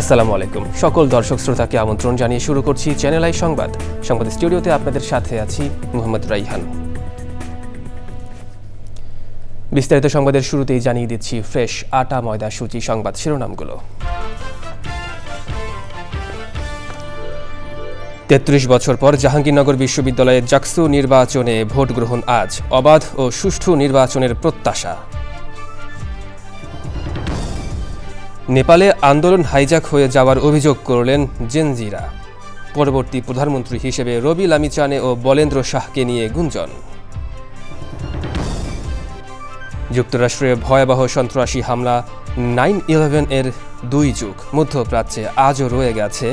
আসসালামু আলাইকুম সকল দর্শক শ্রোতাকে আমন্ত্রণ জানিয়ে শুরু করছি চ্যানেল আই সংবাদ স্টুডিওতে আপনাদের সাথে আছি মোহাম্মদ রাইহান। বিস্তারিত সংবাদের শুরুতেই জানিয়ে দিচ্ছি ফ্রেশ আটা ময়দা সূচি সংবাদ শিরোনামগুলো। ৩৩ বছর পর জাহাঙ্গীরনগর বিশ্ববিদ্যালয়ের জাকসু নির্বাচনে ভোট গ্রহণ আজ, অবাধ ও সুষ্ঠু নির্বাচনের প্রত্যাশা। নেপালে আন্দোলন হাইজ্যাক হয়ে যাওয়ার অভিযোগ করলেন জেনজিরা। পরবর্তী প্রধানমন্ত্রী হিসেবে রবি লামিচানে ও বলেন্দ্র শাহকে নিয়ে গুঞ্জন। যুক্তরাষ্ট্রে ভয়াবহ সন্ত্রাসী হামলা 9/11 এর 2 যুগ, মধ্যপ্রাচ্যে আজও রয়ে গেছে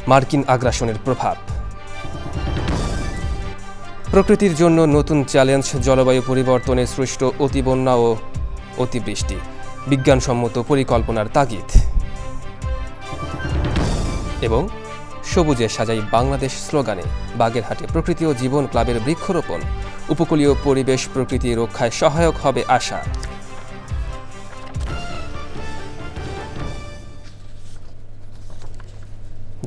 মার্কিন আগ্রাসনের প্রভাব। প্রকৃতির জন্য নতুন চ্যালেঞ্জ, জলবায়ু পরিবর্তনে সৃষ্ট অতিবন্যা ও অতিবৃষ্টি, বিজ্ঞানসম্মত পরিকল্পনার তাগিদ। এবং সবুজে সাজাই বাংলাদেশ স্লোগানে বাগেরহাটে প্রকৃতি ও জীবন ক্লাবের বৃক্ষরোপণ, উপকূলীয় পরিবেশ প্রকৃতি রক্ষায় সহায়ক হবে আশা।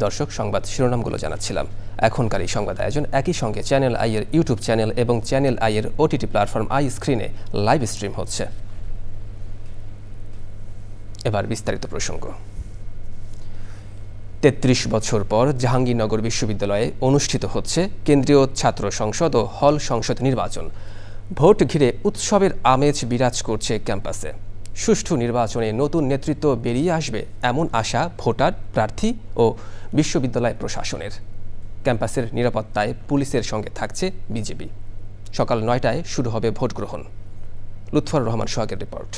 দর্শক, সংবাদ শিরোনামগুলো জানাচ্ছিলাম। এখনকার এই সংবাদ আয়োজন একই সঙ্গে চ্যানেল আই এর ইউটিউব চ্যানেল এবং চ্যানেল আই এর ওটিটি প্ল্যাটফর্ম আই স্ক্রিনে লাইভ স্ট্রিম হচ্ছে। এবার বিস্তারিত প্রসঙ্গ। ৩৩ বছর পর জাহাঙ্গীরনগর বিশ্ববিদ্যালয়ে অনুষ্ঠিত হচ্ছে কেন্দ্রীয় ছাত্র সংসদ ও হল সংসদ নির্বাচন। ভোট ঘিরে উৎসবের আমেজ বিরাজ করছে ক্যাম্পাসে। সুষ্ঠু নির্বাচনে নতুন নেতৃত্ব বেরিয়ে আসবে এমন আশা ভোটার, প্রার্থী ও বিশ্ববিদ্যালয় প্রশাসনের। ক্যাম্পাসের নিরাপত্তায় পুলিশের সঙ্গে থাকছে বিজেপি। সকাল ৯টায় শুরু হবে ভোট গ্রহণ। লুৎফর রহমান সোহাগের রিপোর্ট।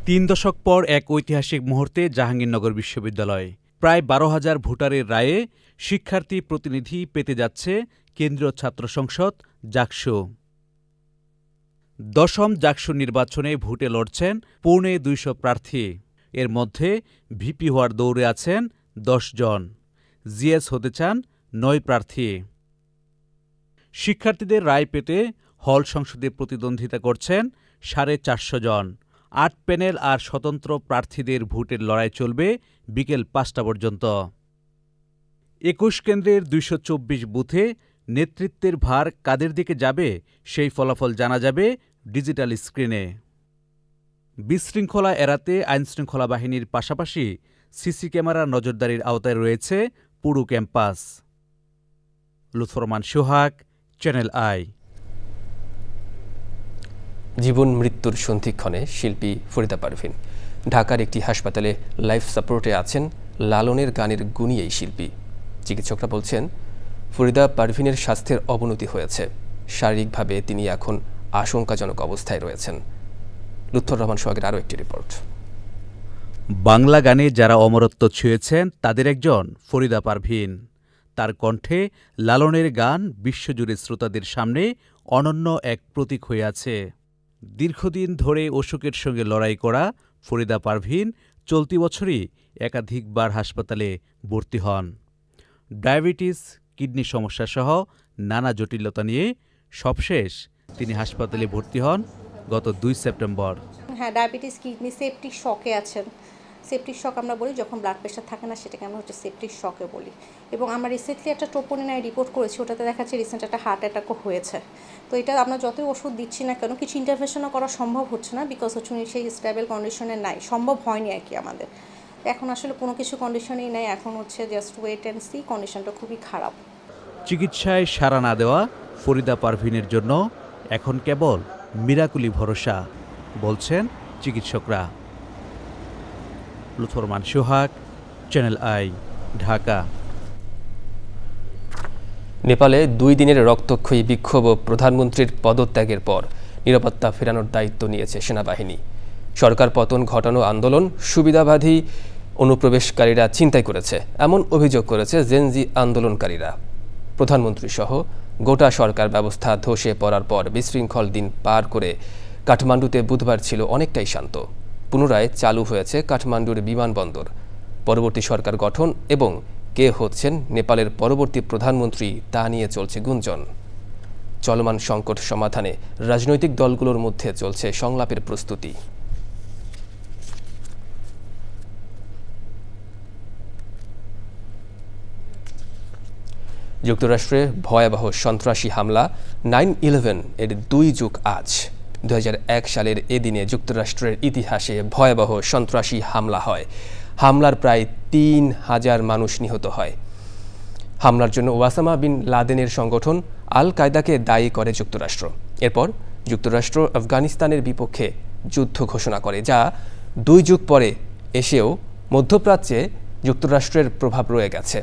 ৩ দশক পর এক ঐতিহাসিক মুহূর্তে জাহাঙ্গীরনগর বিশ্ববিদ্যালয়। প্রায় ১২,০০০ ভোটারের রায়ে শিক্ষার্থী প্রতিনিধি পেতে যাচ্ছে কেন্দ্রীয় ছাত্র সংসদ জাকসু। ১০ম জাকসু নির্বাচনে ভোটে লড়ছেন ২৫০ প্রার্থী। এর মধ্যে ভিপি হওয়ার দৌড়ে আছেন ১০ জন, জিএস হতে চান ৯ প্রার্থী। শিক্ষার্থীদের রায় পেতে হল সংসদে প্রতিদ্বন্দ্বিতা করছেন ৪৫০ জন। ৮ প্যানেল আর স্বতন্ত্র প্রার্থীদের ভোটের লড়াই চলবে বিকেল ৫টা পর্যন্ত। ২১ কেন্দ্রের ২২৪ বুথে নেতৃত্বের ভার কাদের দিকে যাবে সেই ফলাফল জানা যাবে ডিজিটাল স্ক্রিনে। বিশৃঙ্খলা এড়াতে আইনশৃঙ্খলা বাহিনীর পাশাপাশি সিসি ক্যামেরার নজরদারির আওতায় রয়েছে পুরো campus. Lutfor Rahman Sohag, Channel i. জীবন মৃত্যুর সন্ধিক্ষণে শিল্পী ফরিদা পারভিন। ঢাকার একটি হাসপাতালে লাইফ সাপোর্টে আছেন। লালনের গানের গুণী এই শিল্পী। চিকিৎসকরা বলছেন, ফরিদা পারভিনের স্বাস্থ্যের অবনতি হয়েছে। শারীরিকভাবে তিনি এখন আশঙ্কাজনক অবস্থায় রয়েছেন। লুৎফর রহমান সোহাগের আরও একটি রিপোর্ট। বাংলা গানে যারা অমরত্ব ছুঁয়েছেন তাদের একজন ফরিদা পারভিন। তার কণ্ঠে লালনের গান বিশ্বজুড়ে শ্রোতাদের সামনে অনন্য এক প্রতীক হয়ে আছে। দীর্ঘদিন ধরে অসুখের সঙ্গে লড়াই করা ফরিদা পারভিন চলতি বছরই একাধিকবার হাসপাতালে ভর্তি হন। ডায়াবেটিস, কিডনি সমস্যাসহ নানা জটিলতা নিয়ে সবশেষ তিনি হাসপাতালে ভর্তি হন গত ২ সেপ্টেম্বর। হ্যাঁ, ডায়াবেটিস, কিডনি, সেপটিক শকে আছেন। সেপটিক শক আমরা বলি যখন ব্লাড প্রেশার থাকে না, সেটাকে আমরা হচ্ছে সেপটিক শকে বলি। এবং আমরা রিসেন্টলি একটা ট্রোপোনিন রিপোর্ট করেছি, ওটাতে দেখা যাচ্ছে রিসেন্ট একটা হার্ট অ্যাটাকও হয়েছে। তো এটা আমরা যতই ওষুধ দিচ্ছি না কেন, কিছু ইন্টারভেনশনও করা সম্ভব হচ্ছে না, বিকজ হচ্ছে উনি সেই স্টেবল কন্ডিশনে নাই, সম্ভব হয়নি আর কি আমাদের। এখন আসলে কোনো কিছু কন্ডিশনেই নাই, এখন হচ্ছে জাস্ট ওয়েট অ্যান্ড সি। কন্ডিশনটা খুবই খারাপ। চিকিৎসায় সাড়া না দেওয়া ফরিদা পারভিনের জন্য এখন কেবল মিরাকুলি ভরসা, বলছেন চিকিৎসকরা। Lutfur Rahman Sohag, Channel I, Dhaka. নেপালে 2 দিনের রক্তক্ষয়ী বিক্ষোভ ও প্রধানমন্ত্রীর পদত্যাগের পর নিরাপত্তা ফেরানোর দায়িত্ব নিয়েছে সেনাবাহিনী। সরকার পতন ঘটানো আন্দোলন সুবিধাবাদী অনুপ্রবেশকারীরা ছিনতাই করেছে, এমন অভিযোগ করেছে জেনজি আন্দোলনকারীরা। প্রধানমন্ত্রী সহ গোটা সরকার ব্যবস্থা ধসে পড়ার পর বিশৃঙ্খল দিন পার করে কাঠমান্ডুতে বুধবার ছিল অনেকটাই শান্ত। পুনরায় চালু হয়েছে কাঠমান্ডুর বিমানবন্দর। পরবর্তী সরকার গঠন এবং কে হচ্ছেন নেপালের পরবর্তী প্রধানমন্ত্রী তা নিয়ে চলছে গুঞ্জন। চলমান সংকট সমাধানে রাজনৈতিক দলগুলোর মধ্যে চলছে সংলাপের প্রস্তুতি। যুক্তরাষ্ট্রে ভয়াবহ সন্ত্রাসী হামলা 9/11 এর 2 যুগ আজ। 2001 সালের এদিনে যুক্তরাষ্ট্রের ইতিহাসে ভয়াবহ সন্ত্রাসী হামলা হয়। হামলার প্রায় 3000 মানুষ নিহত হয়। হামলার জন্য ওসামা বিন লাদেনের সংগঠন আল কায়দাকে দায়ী করে যুক্তরাষ্ট্র। এরপর যুক্তরাষ্ট্র আফগানিস্তানের বিপক্ষে যুদ্ধ ঘোষণা করে, যা 2 যুগ পরে এসেও মধ্যপ্রাচ্যে যুক্তরাষ্ট্রের প্রভাব রয়ে গেছে।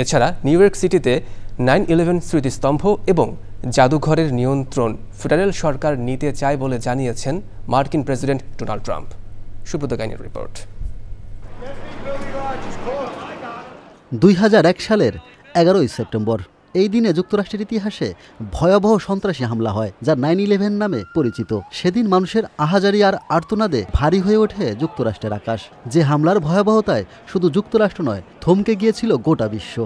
এছাড়া নিউ ইয়র্ক সিটিতে 9/11 স্মৃতিস্তম্ভ এবং জাদুঘরের নিয়ন্ত্রণ ফেডারেল সরকার নিতে চায় বলে জানিয়েছেন মার্কিন প্রেসিডেন্ট ডোনাল্ড ট্রাম্প। সুব্রত গাইনের রিপোর্ট। 2001 সালের 11ই সেপ্টেম্বর এই দিনে যুক্তরাষ্ট্রের ইতিহাসে ভয়াবহ সন্ত্রাসী হামলা হয়, যা 9/11 নামে পরিচিত। সেদিন মানুষের আহাজারি আর আর্তনাদে ভারী হয়ে ওঠে যুক্তরাষ্ট্রের আকাশ। যে হামলার ভয়াবহতায় শুধু যুক্তরাষ্ট্র নয়, থমকে গিয়েছিল গোটা বিশ্ব।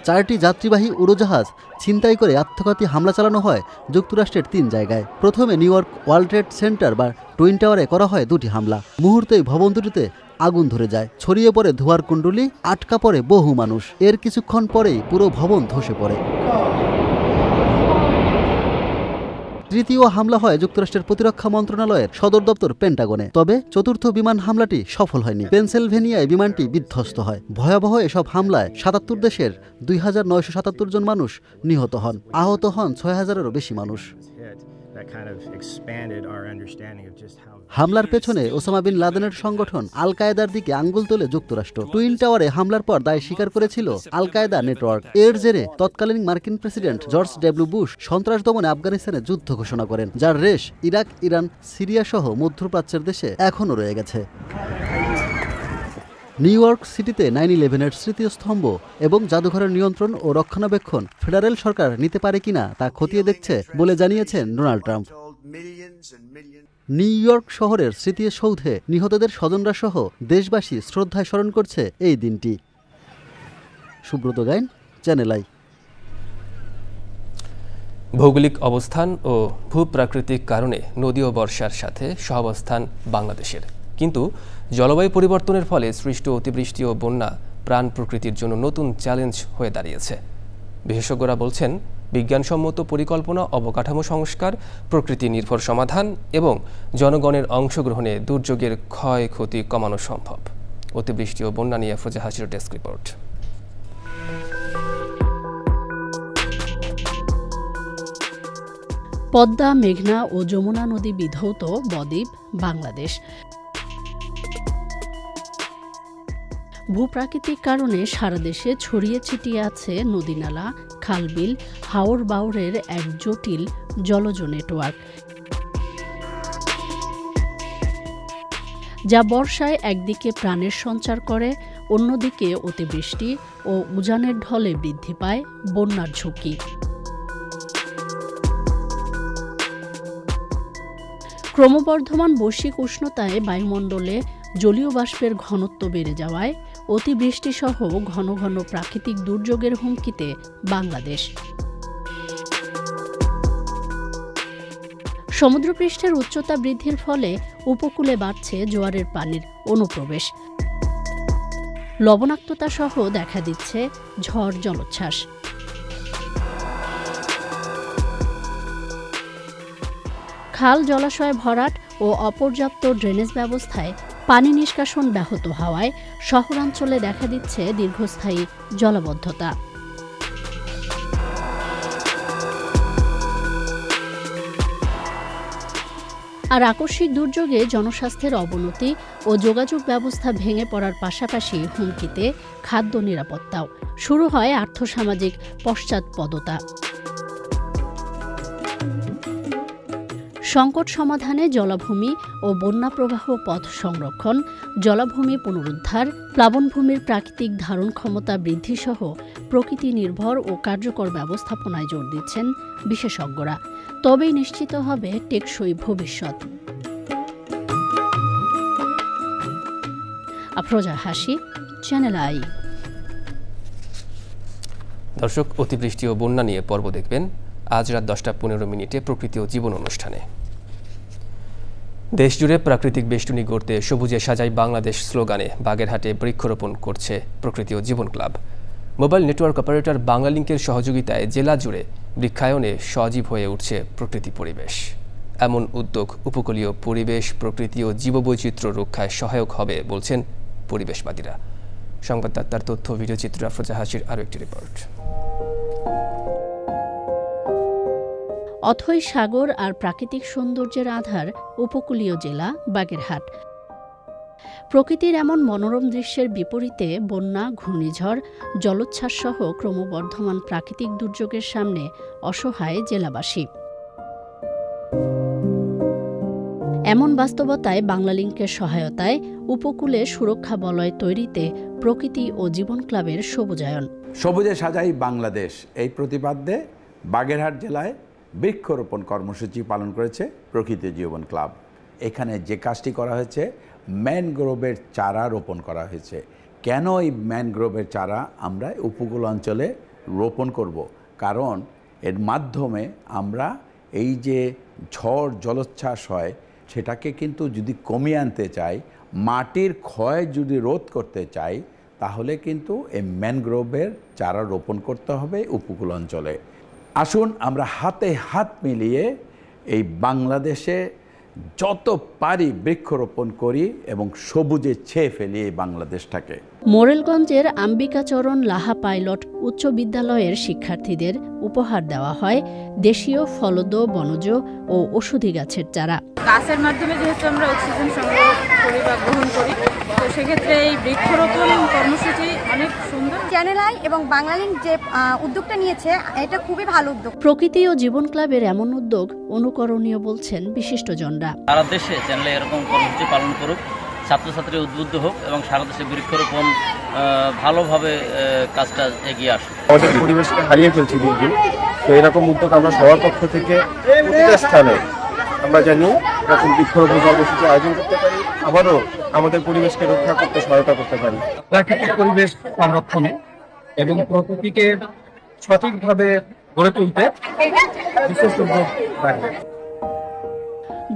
চারটি যাত্রীবাহী উড়োজাহাজ ছিনতাই করে আত্মঘাতী হামলা চালানো হয় যুক্তরাষ্ট্রের 3 জায়গায়। প্রথমে new York world trade centre বা টুইন টাওয়ারে করা হয় 2টি হামলা। মুহূর্তেই ভবন দুটিতে আগুন ধরে যায়, ছড়িয়ে পড়ে ধোঁয়ার কুণ্ডলী, আটকা পড়ে বহু মানুষ। এর কিছুক্ষণ পরেই পুরো ভবন ধসে পড়ে। তৃতীয় হামলা হয় যুক্তরাষ্ট্রের প্রতিরক্ষা মন্ত্রণালয়ের সদর দপ্তর পেন্টাগনে। তবে চতুর্থ বিমান হামলাটি সফল হয়নি। পেনসিলভেনিয়ায় বিমানটি বিধ্বস্ত হয়। ভয়াবহ এসব হামলায় 77 দেশের 2977 জন মানুষ নিহত হন। আহত হন 6000-এরও বেশি মানুষ। হামলার পেছনে ওসামা বিন লাদেনের সংগঠন আল কায়দার দিকে আঙ্গুল তোলে যুক্তরাষ্ট্র। টুইন টাওয়ারে হামলার পর দায় স্বীকার করেছিল আল কায়দা নেটওয়ার্ক। এর জেরে তৎকালীন মার্কিন প্রেসিডেন্ট জর্জ ডব্লিউ বুশ সন্ত্রাস দমনে আফগানিস্তানে যুদ্ধ ঘোষণা করেন, যার রেশ ইরাক, ইরান, সিরিয়া সহ মধ্যপ্রাচ্যের দেশে এখনও রয়ে গেছে। নিউ ইয়র্ক সিটিতে 9/11-এর স্মৃতিস্তম্ভ এবং জাদুঘরের নিয়ন্ত্রণ ও রক্ষণাবেক্ষণ ফেডারেল সরকার নিতে পারে কিনা তা খতিয়ে দেখছে বলে জানিয়েছেন ডোনাল্ড ট্রাম্প। নিউ ইয়র্ক শহরের স্মৃতিসৌধে নিহতদের স্বজনরা সহ দেশবাসী শ্রদ্ধায় স্মরণ করছে এই দিনটি। Subrata Gain, channel I. ভৌগোলিক অবস্থান ও ভূপ্রাকৃতিক কারণে নদী ও বর্ষার সাথে সহাবস্থান বাংলাদেশের, কিন্তু জলবায়ু পরিবর্তনের ফলে সৃষ্ট অতিবৃষ্টি ও বন্যা প্রাণ প্রকৃতির জন্য নতুন চ্যালেঞ্জ হয়ে দাঁড়িয়েছে। বিশেষজ্ঞরা বলছেন, বিজ্ঞানসম্মত পরিকল্পনা, অবকাঠামো সংস্কার, প্রকৃতি নির্ভর সমাধান এবং জনগণের অংশগ্রহণে দুর্যোগের ক্ষয়ক্ষতি কমানো সম্ভব। অতিবৃষ্টি ও বন্যা নিয়ে ফজা হাসির ডেস্ক রিপোর্ট। পদ্মা, মেঘনা ও যমুনা নদী বিধৌত বদ্বীপ বাংলাদেশ। ভূপ্রাকৃতিক কারণে সারা দেশে ছড়িয়ে ছিটিয়ে আছে নদীনালা, খালবিল, হাওর বাওরের এক জটিল জলজ নেটওয়ার্ক, যা বর্ষায় একদিকে প্রাণের সঞ্চার করে, অন্যদিকে অতিবৃষ্টি ও উজানের ঢলে বৃদ্ধি পায় বন্যার ঝুঁকি। ক্রমবর্ধমান বৈশ্বিক উষ্ণতায় বায়ুমণ্ডলে জলীয় বাষ্পের ঘনত্ব বেড়ে যাওয়ায় অতিবৃষ্টিসহ ঘন ঘন প্রাকৃতিক দুর্যোগের হুমকিতে বাংলাদেশ। সমুদ্রপৃষ্ঠের উচ্চতা বৃদ্ধির ফলে উপকূলে বাড়ছে জোয়ারের পানির অনুপ্রবেশ। লবণাক্ততা সহ দেখা দিচ্ছে ঝড় জলোচ্ছ্বাস। খাল, জলাশয় ভরাট ও অপর্যাপ্ত ড্রেনেজ ব্যবস্থায় পানি নিষ্কাশন ব্যাহত হওয়ায় শহরাঞ্চলে দেখা দিচ্ছে দীর্ঘস্থায়ী জলাবদ্ধতা। আর আকস্মিক দুর্যোগে জনস্বাস্থ্যের অবনতি ও যোগাযোগ ব্যবস্থা ভেঙে পড়ার পাশাপাশি হুমকিতে খাদ্য নিরাপত্তাও। শুরু হয় আর্থসামাজিক পশ্চাৎপদতা। সংকট সমাধানে জলাভূমি ও বন্যা প্রবাহ পথ সংরক্ষণ, জলাভূমি পুনরুদ্ধার, প্লাবনভূমির প্রাকৃতিক ধারণ ক্ষমতা বৃদ্ধিসহ প্রকৃতি নির্ভর ও কার্যকর ব্যবস্থাপনায় জোর দিচ্ছেন বিশেষজ্ঞরা। তবেই নিশ্চিত হবে টেকসই ভবিষ্যৎ। আফরোজা হাসি, চ্যানেল আই। দর্শক, অতিবৃষ্টি ও বন্যা নিয়ে পর্ব দেখবেন আজ রাত 10টা 15 মিনিটে প্রকৃতি ও জীবন অনুষ্ঠানে। দেশজুড়ে প্রাকৃতিক বেষ্টনী গড়তে সবুজে সাজাই বাংলাদেশ স্লোগানে বাগেরহাটে বৃক্ষরোপণ করছে প্রকৃতি ও জীবন ক্লাব। মোবাইল নেটওয়ার্ক অপারেটর বাংলালিংকের সহযোগিতায় জেলা জুড়ে বৃক্ষায়নে সজীব হয়ে উঠছে প্রকৃতি পরিবেশ। এমন উদ্যোগ উপকূলীয় পরিবেশ, প্রকৃতি ও জীববৈচিত্র্য রক্ষায় সহায়ক হবে বলছেন পরিবেশবাদীরা। সংবাদদাতার তথ্য ভিডিওচিত্র আফরোজা হাসির আরও একটি রিপোর্ট। অথই সাগর আর প্রাকৃতিক সৌন্দর্যের আধার উপকূলীয় জেলা বাগেরহাট। প্রকৃতির এমন মনোরম দৃশ্যের বিপরীতে বন্যা, ঘূর্ণিঝড়, জলোচ্ছ্বাস সহ ক্রমবর্ধমান প্রাকৃতিক দুর্যোগের সামনে অসহায় জেলাবাসী। এমন বাস্তবতায় বাংলালিংকের সহায়তায় উপকূলে সুরক্ষা বলয় তৈরিতে প্রকৃতি ও জীবন ক্লাবের সবুজায়ন। সবুজে সাজাই বাংলাদেশ এই প্রতিপাদ্যে বাগেরহাট জেলায় বৃক্ষরোপণ কর্মসূচি পালন করেছে প্রকৃতি জীবন ক্লাব। এখানে যে কাজটি করা হয়েছে, ম্যানগ্রোভের চারা রোপণ করা হয়েছে। কেন এই ম্যানগ্রোভের চারা আমরা উপকূল অঞ্চলে রোপণ করব? কারণ এর মাধ্যমে আমরা এই যে ঝড় জলোচ্ছ্বাস হয় সেটাকে কিন্তু যদি কমিয়ে আনতে চাই, মাটির ক্ষয় যদি রোধ করতে চাই, তাহলে কিন্তু এই ম্যানগ্রোভের চারা রোপণ করতে হবে উপকূল অঞ্চলে। আসুন আমরা হাতে হাত মিলিয়ে এই বাংলাদেশে যত পারি বৃক্ষরোপণ করি এবং সবুজে ছেয়ে ফেলি এই বাংলাদেশটাকে। মোরেলগঞ্জের আম্বিকাচরণ লাহা পাইলট উচ্চ বিদ্যালয়ের শিক্ষার্থীদের উপহার দেওয়া হয় দেশীয় ফলদ, বনজ ও ওষুধি গাছের চারা। গাছের মাধ্যমে যেহেতু আমরা অক্সিজেন সংগ্রহ করি বা গ্রহণ করি, তো সেক্ষেত্রে এই বৃক্ষরোপণ কর্মসূচি অনেক সুন্দর। চ্যানেল আই এবং বাংলালিংক যে উদ্যোগটা নিয়েছে, এটা খুবই ভালো উদ্যোগ। প্রকৃতি ও জীবন ক্লাবের এমন উদ্যোগ অনুকরণীয় বলছেন বিশিষ্টজনরা। সারা দেশে চ্যানেলে এরকম কর্মসূচি পালন করুক, ছাত্রছাত্রী উদ্বুদ্ধ হোক এবং সারা দেশে বৃক্ষরোপণ ভালোভাবে কাজটা এগিয়ে আসুক। আমাদের পরিবেশকে হারিয়ে ফেলছি দিন দিন, তো এরকম উদ্যোগ আমরা সবার পক্ষ থেকে প্রতিটা স্থানে আমরা জানি এরকম বৃক্ষরোপণ কর্মসূচি আয়োজন করতে পারি, আবারও আমাদের পরিবেশকে রক্ষা করতে সহায়তা করতে পারি। প্রাকৃতিক পরিবেশ সংরক্ষণে এবং প্রকৃতিকে সঠিকভাবে গড়ে তুলতে বিশেষ উদ্যোগ রাখবে।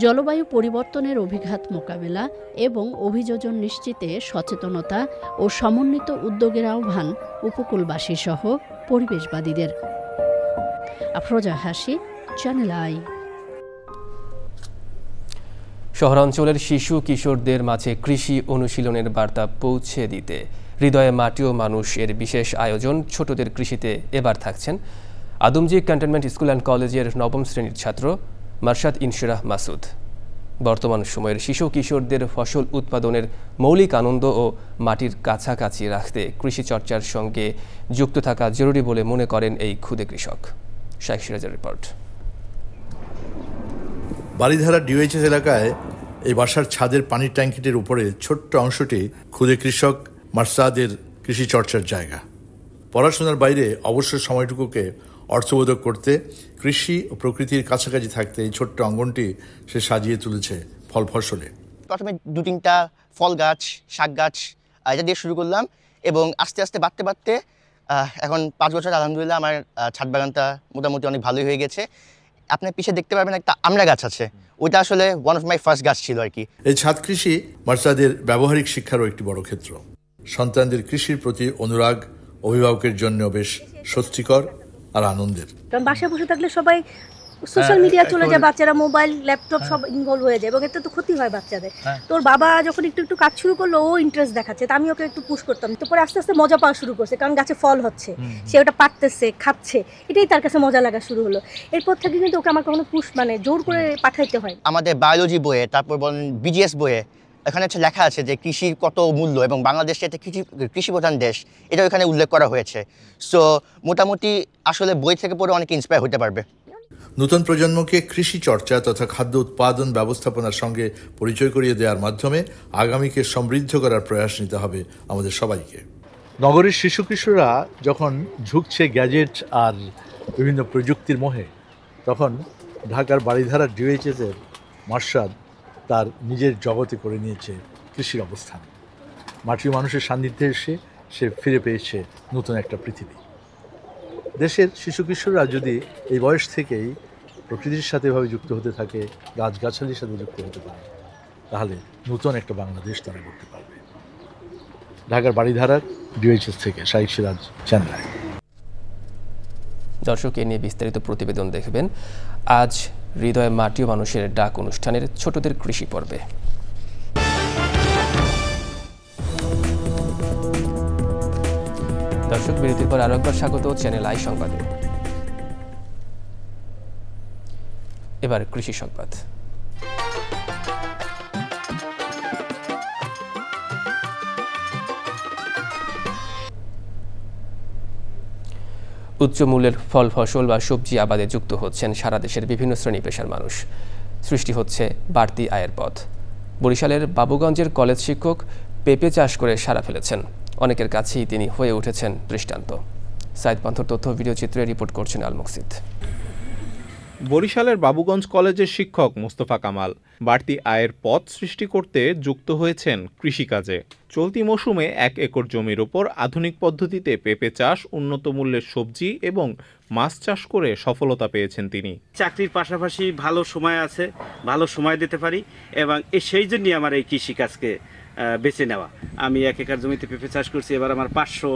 জলবায়ু পরিবর্তনের অভিঘাত মোকাবেলা এবং অভিযোজন নিশ্চিতে সচেতনতা ও সমন্বিত উদ্যোগের আহ্বান উপকূলবাসী সহ পরিবেশবাদীদের। আফরোজা হাসি, চ্যানেল আই। শহরাঞ্চলের শিশু কিশোরদের মাঝে কৃষি অনুশীলনের বার্তা পৌঁছে দিতে হৃদয়ে মাটি ও মানুষ এর বিশেষ আয়োজন ছোটদের কৃষিতে এবার থাকছেন আদমজী ক্যান্টনমেন্ট স্কুল অ্যান্ড কলেজের নবম শ্রেণীর ছাত্র মারশাদ ইনশিরাহ মাসুদ। বর্তমান সময়ের শিশু কিশোরদের ফসল উৎপাদনের মৌলিক আনন্দ ও মাটির কাছাকাছি রাখতে কৃষি চর্চার সঙ্গে যুক্ত থাকা জরুরি বলে মনে করেন এই ক্ষুদে কৃষক। শেখ সিরাজের রিপোর্ট। বারিধারা ডিওএইচএস এলাকায় এই বাসার ছাদের পানির ট্যাঙ্কিটির উপরে ছোট্ট অংশটি ক্ষুদে কৃষক মারসাদের কৃষি চর্চার জায়গা। পড়াশোনার বাইরে অবসর সময়টুকুকে অর্থবোধক করতে, কৃষি ও প্রকৃতির কাছাকাছি থাকতে এই ছোট্ট অঙ্গনটি সে সাজিয়ে তুলেছে ফল ফসলে। প্রথমে 2-3টা ফল গাছ, শাক গাছ এটা দিয়ে শুরু করলাম এবং আস্তে আস্তে বাড়তে বাড়তে এখন 5 বছর আলহামদুলিল্লাহ আমার ছাদ বাগানটা মোটামুটি অনেক ভালোই হয়ে গেছে। আপনি পিছিয়ে দেখতে পারবেন একটা আমড়া গাছ আছে, ওইটা আসলে ওয়ান অফ মাই ফার্স্ট গাছ ছিল আর কি। এই ছাদ কৃষি মারসাদের ব্যবহারিক শিক্ষারও একটি বড় ক্ষেত্র। সন্তানদের কৃষির প্রতি অনুরাগ অভিভাবকের জন্য বেশ স্বস্তিকর আর আনন্দের। কারণ বাসায় বসে থাকলে সবাই সোশ্যাল মিডিয়া চলে যায়, বাচ্চারা মোবাইল, ল্যাপটপ সব ইনভলভ হয়ে যায় এবং এতে তো ক্ষতি হয় বাচ্চাদের। তোর বাবা যখন একটু একটু কাজ শুরু করলো, ও ইন্টারেস্ট দেখাচ্ছে, তা আমি ওকে একটু পুশ করতাম। তো পরে আস্তে আস্তে মজা পাওয়া শুরু করছে, কারণ গাছে ফল হচ্ছে, সে ওটা পাড়তেছে, খাচ্ছে, এটাই তার কাছে মজা লাগা শুরু হলো। এরপর থেকে কিন্তু ওকে আমার কখনো পুশ জোর করে পাঠাইতে হয়। আমাদের বায়োলজি বইয়ে, তারপর বলেন বিজিএস বইয়ে এখানে লেখা আছে যে কৃষির কত মূল্য এবং বাংলাদেশে একটা কৃষি প্রধান দেশ, এটা এখানে উল্লেখ করা হয়েছে। সো মোটামুটি আসলে বই থেকে পড়ে অনেক ইন্সপায়ার হতে পারবে। নতুন প্রজন্মকে কৃষি চর্চা তথা খাদ্য উৎপাদন ব্যবস্থাপনার সঙ্গে পরিচয় করিয়ে দেওয়ার মাধ্যমে আগামীকে সমৃদ্ধ করার প্রয়াস নিতে হবে আমাদের সবাইকে। নগরের শিশু কিশোররা যখন ঝুঁকছে গ্যাজেট আর বিভিন্ন প্রযুক্তির মোহে, তখন ঢাকার বারিধারা ডিওএইচএসের মারশাদ তার নিজের জগতে করে নিয়েছে কৃষির অবস্থান। মাটি মানুষের সান্নিধ্যে এসে সে ফিরে পেয়েছে নতুন একটা পৃথিবী। দেশের শিশু কিশোররা যদি এই বয়স থেকেই প্রকৃতির সাথে এভাবে যুক্ত হতে থাকে, গাছগাছালির সাথে যুক্ত হতে পারে, তাহলে নতুন একটা বাংলাদেশ তারা করতে পারবে। ঢাকার বাড়িধারার ডিওএইচএস থেকে শাহিদ সিরাজ, চেন্নাই। দর্শক, এ নিয়ে বিস্তারিত প্রতিবেদন দেখবেন আজ হৃদয় মাটি ও মানুষের ডাক অনুষ্ঠানের ছোটদের কৃষি পর্বে। দর্শক, বিরতির পর আরো একবার স্বাগত চ্যানেল আই সংবাদে। এবার কৃষি সংবাদ। উচ্চ মূল্যের ফল ফসল বা সবজি আবাদে যুক্ত হচ্ছেন সারা দেশের বিভিন্ন শ্রেণী পেশার মানুষ। সৃষ্টি হচ্ছে বাড়তি আয়ের পথ। বরিশালের বাবুগঞ্জের কলেজ শিক্ষক পেঁপে চাষ করে সাড়া ফেলেছেন। অনেকের কাছেই তিনি হয়ে উঠেছেন দৃষ্টান্ত। সাইদ পান্থর তথ্য ভিডিও চিত্রে রিপোর্ট করছেন আল মুকসিদ। বরিশালের বাবুগঞ্জ কলেজের শিক্ষক মোস্তফা কামাল বাড়তি আয়ের পথ সৃষ্টি করতে যুক্ত হয়েছেন কৃষিকাজে। চলতি মৌসুমে 1 একর জমির ওপর আধুনিক পদ্ধতিতে পেঁপে চাষ, উন্নত মূল্যের সবজি এবং মাছ চাষ করে সফলতা পেয়েছেন তিনি। চাকরির পাশাপাশি ভালো সময় আছে, ভালো সময় দিতে পারি এবং সেই জন্যই আমার এই কৃষিকাজকে বেছে নেওয়া। আমি 1 একর জমিতে পেঁপে চাষ করছি। এবার আমার 500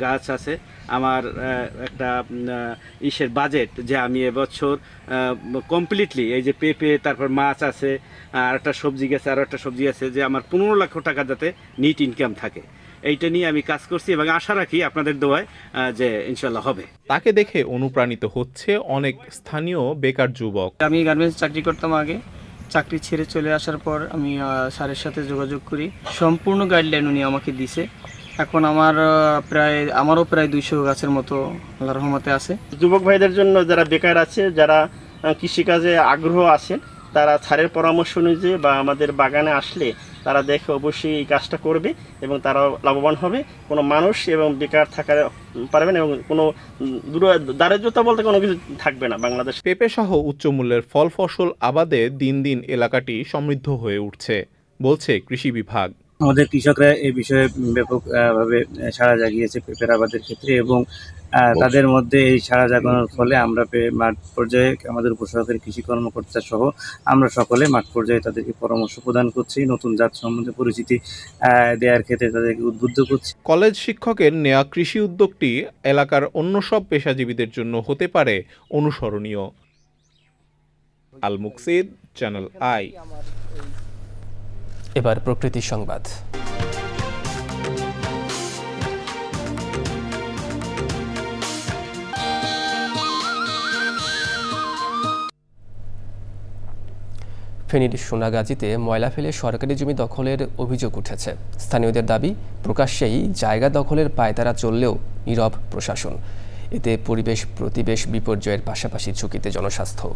গাছ আছে। আমার একটা বাজেট যে আমি এবছর কমপ্লিটলি এই যে পেঁপে, তারপর মাছ আছে, আর একটা সবজি গাছে, আরও একটা সবজি আছে, যে আমার 15 লক্ষ টাকা যাতে নিট ইনকাম থাকে, এইটা নিয়ে আমি কাজ করছি এবং আশা রাখি আপনাদের দোয়ায় যে ইনশাল্লাহ হবে। তাকে দেখে অনুপ্রাণিত হচ্ছে অনেক স্থানীয় বেকার যুবক। আমি গার্মেন্টস চাকরি করতাম আগে। চাকরি ছেড়ে চলে আসার পর আমি স্যারের সাথে যোগাযোগ করি। সম্পূর্ণ গাইডলাইন উনি আমাকে দিছে। এখন আমারও প্রায় 200 গাছের মতো আল্লাহর রহমতে আছে। যুবক ভাইদের জন্য যারা বেকার আছে, যারা কৃষিকাজে আগ্রহ আছে, তারা স্যারের পরামর্শ অনুযায়ী বা আমাদের বাগানে আসলে তারা দেখে অবশ্যই এই কাজটা করবে এবং তারা লাভবান হবে। কোনো মানুষ এবং বেকার থাকা পারবে না এবং কোনো দারিদ্রতা বলতে কোনো কিছু থাকবে না বাংলাদেশ। পেঁপে সহ উচ্চ মূল্যের ফল ফসল আবাদে দিন দিন এলাকাটি সমৃদ্ধ হয়ে উঠছে বলছে কৃষি বিভাগ। আমাদের কৃষকরা এই বিষয়ে ব্যাপকভাবে সাড়া জাগিয়েছে পেঁপের আবাদের ক্ষেত্রে এবং তাদের মধ্যে এই সাড়া জাগানোর ফলে আমরা মাঠ পর্যায়ে আমাদের উপসহকারী কৃষি কর্মকর্তা সহ আমরা সকলে মাঠ পর্যায়ে তাদেরকে পরামর্শ প্রদান করছি, নতুন জাত সম্বন্ধে পরিচিতি দেওয়ার ক্ষেত্রে তাদেরকে উদ্বুদ্ধ করছি। কলেজ শিক্ষকের নেয়া কৃষি উদ্যোগটি এলাকার অন্য সব পেশাজীবীদের জন্য হতে পারে অনুসরণীয়। আল মুকসিদ, চ্যানেল আই। এবার প্রকৃতি সংবাদ। ফেনীর সোনাগাজীতে ময়লা ফেলে সরকারি জমি দখলের অভিযোগ উঠেছে। স্থানীয়দের দাবি, প্রকাশ্যেই জায়গা দখলের পায়তারা চললেও নীরব প্রশাসন। এতে পরিবেশ প্রতিবেশ বিপর্যয়ের পাশাপাশি ঝুঁকিতে জনস্বাস্থ্য।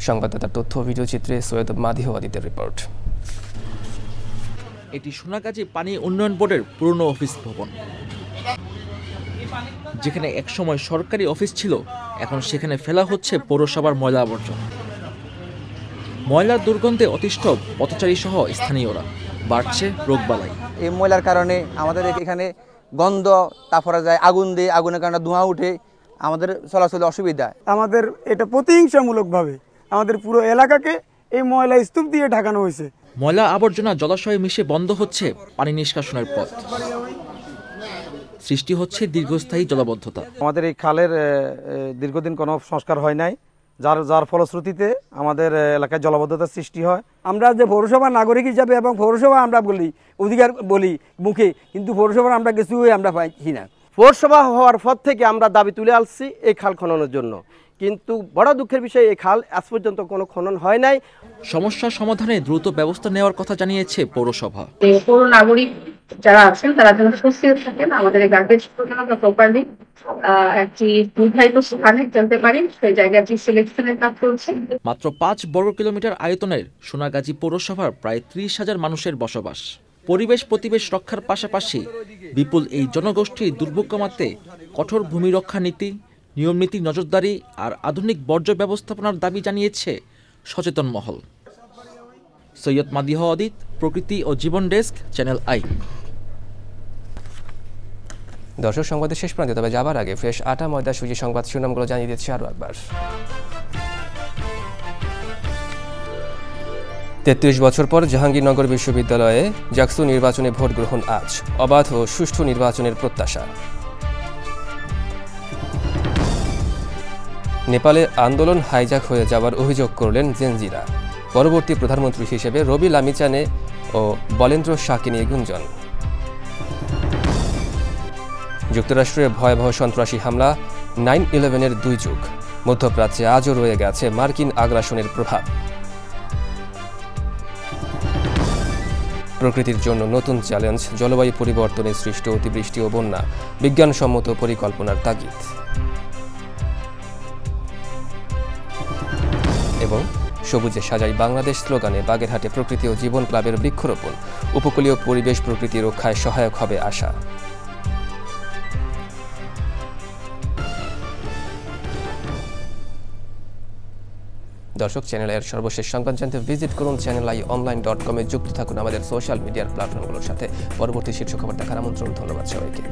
সংবাদদাতার তথ্য ভিডিও চিত্রে সৈয়দ মাদিহ আদিতের রিপোর্ট। এটি সোনাগাজী পানি উন্নয়ন বোর্ডের পুরনো অফিস ভবন, যেখানে একসময় সরকারি অফিস ছিল। এখন সেখানে ফেলা হচ্ছে পৌরসভার ময়লা আবর্জনা। ময়লার দুর্গন্ধে অতিষ্ঠ পথচারী সহ স্থানীয়রা। বাড়ছে রোগবালাই। এই ময়লার কারণে আমাদের এখানে গন্ধ, তারপরে যায় আগুন দিয়ে, আগুনের কারণে ধোঁয়া উঠে, আমাদের চলাচলে অসুবিধা। আমাদের এটা প্রতিহিংসামূলকভাবে আমাদের পুরো এলাকাকে এই ময়লা স্তূপ দিয়ে ঢাকানো হয়েছে। ময়লা আবর্জনা জলাশয়ে মিশে বন্ধ হচ্ছে পানি নিষ্কাশনের পথ। সৃষ্টি হচ্ছে দীর্ঘস্থায়ী জলাবদ্ধতা। আমাদের এই খালের দীর্ঘদিন কোনো সংস্কার হয় নাই, যার ফলশ্রুতিতে আমাদের এলাকায় জলাবদ্ধতার সৃষ্টি হয়। আমরা যে পৌরসভা নাগরিক হিসাবে এবং পৌরসভা আমরা বলি অধিকার বলি মুখে, কিন্তু পৌরসভার আমরা কিছুই আমরা পাইছি না। পৌরসভা হওয়ার পর থেকে আমরা দাবি তুলে আসছি এই খাল খননের জন্য, কিন্তু বড় দুঃখের বিষয় এই খাল আজ পর্যন্ত কোনো খনন হয় নাই। সমস্যা সমাধানে দ্রুত ব্যবস্থা নেওয়ার কথা জানিয়েছে পৌরসভা। পৌর নাগরিক যারা আছেন তারা যেন সুস্থির থাকেন, আমাদের এই গার্বেজ প্রপারলি একটি নির্ধারিত স্থানে জানতে পারি, সেই জায়গাটি সিলেকশনের কাজ চলছে। মাত্র 5 বর্গ কিলোমিটার আয়তনের সোনাগাজী পৌরসভার প্রায় 30,000 মানুষের বসবাস। পরিবেশ প্রতিবেশ রক্ষার পাশাপাশি বিপুল এই জনগোষ্ঠীর দুর্ভোগ কমাতে কঠোর ভূমি রক্ষা নীতি, নিয়মনীতি, নজরদারি আর আধুনিক বর্জ্য ব্যবস্থাপনার দাবি জানিয়েছে সচেতন মহল। সৈয়দ মাদিহ আদিত, প্রকৃতি ও জীবন ডেস্ক, চ্যানেল আই। দর্শক, সংবাদের শেষ প্রান্তে তবে যাবার আগে ফ্রেশ আটা ময়দা সুজি সংবাদ শিরোনামগুলো জানিয়ে দিচ্ছি আরও একবার। 33 বছর পর জাহাঙ্গীরনগর বিশ্ববিদ্যালয়ে জাকসু নির্বাচনে ভোট গ্রহণ আজ, অবাধ ও সুষ্ঠু নির্বাচনের প্রত্যাশা। নেপালে আন্দোলন হাইজ্যাক হয়ে যাওয়ার অভিযোগ করলেন জেনজিরা। পরবর্তী প্রধানমন্ত্রী হিসেবে রবি লামিচানে ও বলেন্দ্র শাহকে নিয়ে গুঞ্জন। যুক্তরাষ্ট্রে ভয়াবহ সন্ত্রাসী হামলা 9/11-এর 2 যুগ। মধ্যপ্রাচ্যে আজও রয়ে গেছে মার্কিন আগ্রাসনের প্রভাব। প্রকৃতির জন্য নতুন চ্যালেঞ্জ, জলবায়ু পরিবর্তনে সৃষ্ট অতিবৃষ্টি ও বন্যা, বিজ্ঞানসম্মত পরিকল্পনার তাগিদ। এবং সবুজে সাজাই বাংলাদেশ স্লোগানে বাগেরহাটে প্রকৃতি ও জীবন ক্লাবের বৃক্ষরোপণ। উপকূলীয় পরিবেশ প্রকৃতি রক্ষায় সহায়ক হবে আশা। দর্শক, চ্যানেল আইয়ের সর্বশেষ সংবাদ জানতে ভিজিট করুন channelionline.com-এ। যুক্ত থাকুন আমাদের সোশ্যাল মিডিয়ার প্ল্যাটফর্মগুলোর সাথে। পরবর্তী শীর্ষ খবর দেখার আমন্ত্রণ। ধন্যবাদ সবাইকে।